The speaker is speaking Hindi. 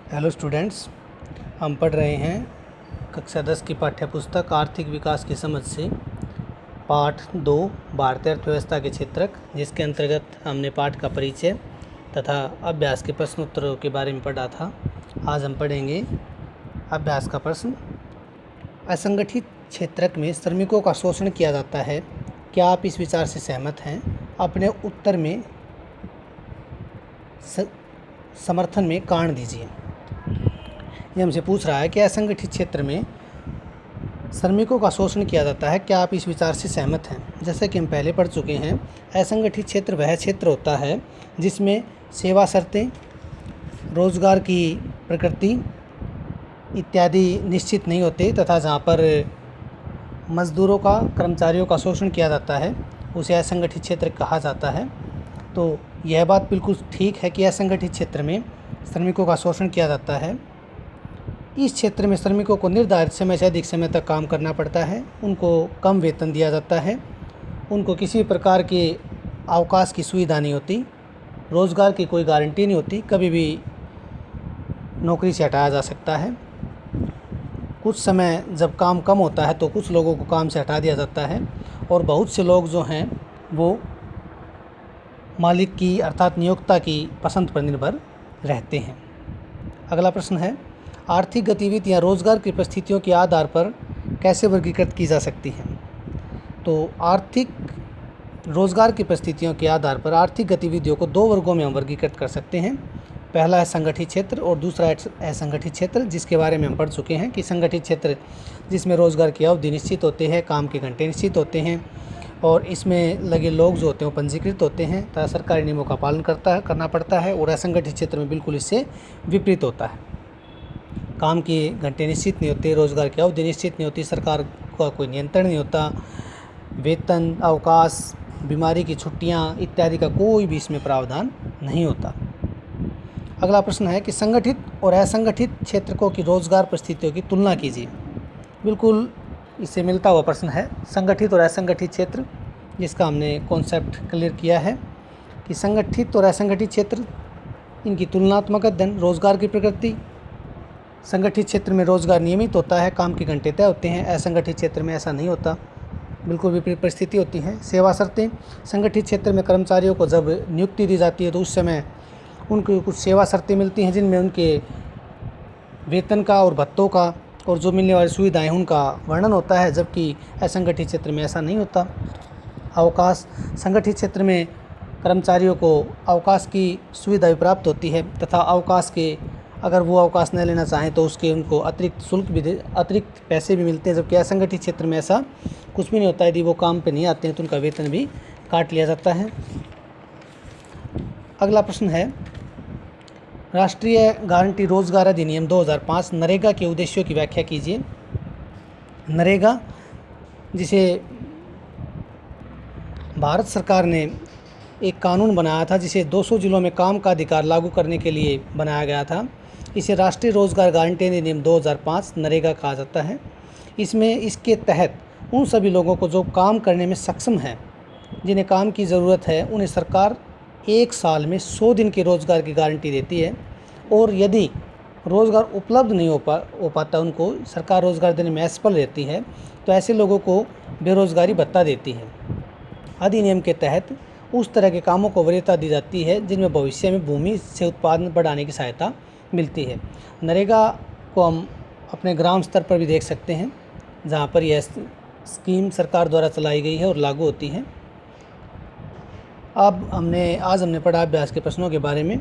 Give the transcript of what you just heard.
हेलो स्टूडेंट्स, हम पढ़ रहे हैं कक्षा 10 की पाठ्यपुस्तक आर्थिक विकास की समझ से पाठ 2 भारतीय अर्थव्यवस्था के क्षेत्रक, जिसके अंतर्गत हमने पाठ का परिचय तथा अभ्यास के प्रश्नोत्तरों के बारे में पढ़ा था। आज हम पढ़ेंगे अभ्यास का प्रश्न। असंगठित क्षेत्रक में श्रमिकों का शोषण किया जाता है, क्या आप इस विचार से सहमत हैं? अपने उत्तर में समर्थन में कारण दीजिए। ये हमसे पूछ रहा है कि असंगठित क्षेत्र में श्रमिकों का शोषण किया जाता है, क्या आप इस विचार से सहमत हैं? जैसे कि हम पहले पढ़ चुके हैं, असंगठित क्षेत्र वह क्षेत्र होता है जिसमें सेवा शर्तें, रोजगार की प्रकृति इत्यादि निश्चित नहीं होते तथा जहाँ पर मजदूरों का, कर्मचारियों का शोषण किया जाता है, उसे असंगठित क्षेत्र कहा जाता है। तो यह बात बिल्कुल ठीक है कि असंगठित क्षेत्र में श्रमिकों का शोषण किया जाता है। इस क्षेत्र में श्रमिकों को निर्धारित समय से अधिक समय तक काम करना पड़ता है, उनको कम वेतन दिया जाता है, उनको किसी प्रकार के अवकाश की सुविधा नहीं होती, रोज़गार की कोई गारंटी नहीं होती, कभी भी नौकरी से हटाया जा सकता है। कुछ समय जब काम कम होता है तो कुछ लोगों को काम से हटा दिया जाता है और बहुत से लोग जो हैं वो मालिक की अर्थात नियोक्ता की पसंद पर निर्भर रहते हैं। अगला प्रश्न है, आर्थिक गतिविधियाँ रोजगार की परिस्थितियों के आधार पर कैसे वर्गीकृत की जा सकती हैं? तो आर्थिक रोजगार की परिस्थितियों के आधार पर आर्थिक गतिविधियों को दो वर्गों में हम वर्गीकृत कर सकते हैं। पहला है संगठित क्षेत्र और दूसरा है असंगठित क्षेत्र, जिसके बारे में हम पढ़ चुके हैं कि संगठित क्षेत्र जिसमें रोजगार की अवधि निश्चित होते हैं, काम के घंटे निश्चित होते हैं और इसमें लगे लोग जो होते हैं वो पंजीकृत होते हैं तथा सरकारी नियमों का पालन करना पड़ता है। और असंगठित क्षेत्र में बिल्कुल इससे विपरीत होता है, काम के घंटे निश्चित नहीं होते, रोजगार की अवधि निश्चित नहीं होती, सरकार का कोई नियंत्रण नहीं होता, वेतन, अवकाश, बीमारी की छुट्टियां इत्यादि का कोई भी इसमें प्रावधान नहीं होता। अगला प्रश्न है कि संगठित और असंगठित क्षेत्रकों की रोजगार परिस्थितियों की तुलना कीजिए। बिल्कुल इससे मिलता हुआ प्रश्न है, संगठित और असंगठित क्षेत्र, जिसका हमने कॉन्सेप्ट क्लियर किया है कि संगठित और असंगठित क्षेत्र, इनकी तुलनात्मक अध्ययन, रोजगार की प्रकृति। संगठित क्षेत्र में रोजगार नियमित होता है, काम के घंटे तय होते हैं, असंगठित क्षेत्र में ऐसा नहीं होता, बिल्कुल विपरीत परिस्थिति होती है। सेवा शर्तें, संगठित क्षेत्र में कर्मचारियों को जब नियुक्ति दी जाती है तो उस समय उनको कुछ सेवा शर्तें मिलती हैं जिनमें उनके वेतन का और भत्तों का और जो मिलने वाली सुविधाएं उनका वर्णन होता है, जबकि असंगठित क्षेत्र में ऐसा नहीं होता। अवकाश, संगठित क्षेत्र में कर्मचारियों को अवकाश की सुविधा भी प्राप्त होती है तथा अवकाश के अगर वो अवकाश न लेना चाहें तो उसके उनको अतिरिक्त शुल्क भी अतिरिक्त पैसे भी मिलते हैं, जबकि असंगठित क्षेत्र में ऐसा कुछ भी नहीं होता। यदि वो काम पे नहीं आते हैं तो उनका वेतन भी काट लिया जाता है। अगला प्रश्न है, राष्ट्रीय गारंटी रोजगार अधिनियम 2005 नरेगा के उद्देश्यों की व्याख्या कीजिए। नरेगा, जिसे भारत सरकार ने एक कानून बनाया था, जिसे 200 जिलों में काम का अधिकार लागू करने के लिए बनाया गया था, इसे राष्ट्रीय रोजगार गारंटी अधिनियम 2005 नरेगा कहा जाता है। इसके तहत उन सभी लोगों को जो काम करने में सक्षम हैं, जिन्हें काम की ज़रूरत है, उन्हें सरकार 1 साल में 100 दिन के रोज़गार की गारंटी देती है और यदि रोज़गार उपलब्ध नहीं हो पाता, उनको सरकार रोज़गार देने में असफल रहती है तो ऐसे लोगों को बेरोज़गारी भत्ता देती है। अधिनियम के तहत उस तरह के कामों को वरीयता दी जाती है जिनमें भविष्य में भूमि से उत्पादन बढ़ाने की सहायता मिलती है। नरेगा को हम अपने ग्राम स्तर पर भी देख सकते हैं, जहाँ पर यह स्कीम सरकार द्वारा चलाई गई है और लागू होती है। आज हमने पढ़ा अभ्यास के प्रश्नों के बारे में।